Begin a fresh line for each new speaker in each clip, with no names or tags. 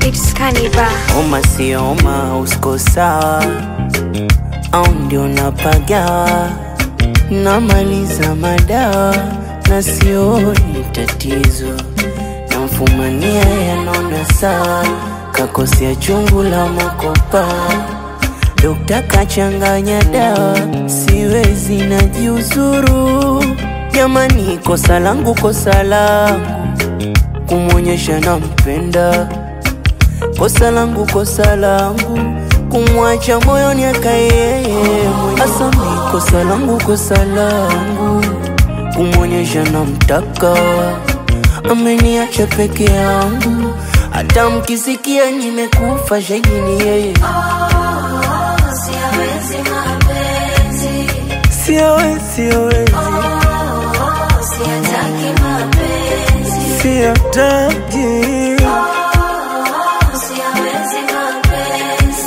It's Kaniba.
Oma si oma, usko sawa au ndio napagawa, namaliza madawa na sioni tatizo, namfumania yanona sawa, kakosea chungu la makopa, dokta kachanganya dawa, siwezi najiuzuru. Jamani kosa langu kumwonyesha nampenda, kosa langu kumwacha moyoni akaye. Asami kosa langu kumwonyesha namtaka, ameniacha peke yangu, hata mkisikia nimekufa shahidi yeye.
Siwezi mapenzi,
siwezi
siataki mapenzi,
siataki
siwezi mapenzi,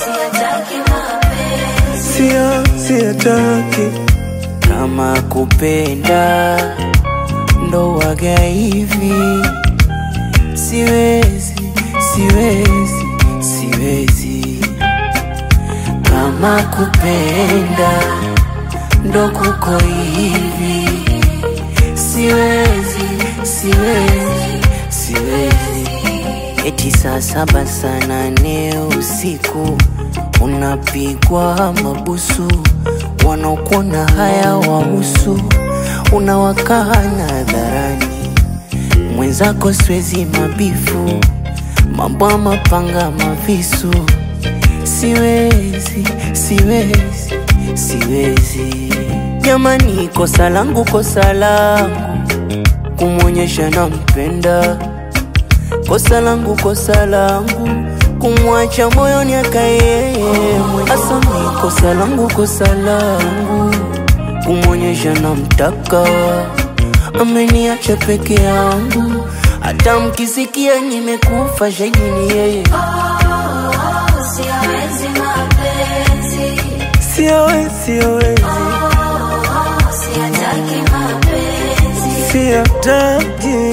siataki mapenzi,
siataki. Kama kupenda ndo waga hivi, siwezi. Kama kupenda ndo kuko hivi, siwezi. Eti saa 7 saa 8 usiku unapigwa mabusu, wanaokona haya wahusu, unawakana hadharani, mwenzako siwezi mabifu, mambo mapanga mavisu, siwezi. Jamani kosa langu kumwonyesha nampenda, kosa langu kumwacha moyoni akaye. Asami kosa langu kumwonyesha namtaka, ameniacha peke yangu, hata mkisikia nimekufa shahidi yeye.
siwezi mapenzi,
Siwezi,
siataki mapenzi,
siataki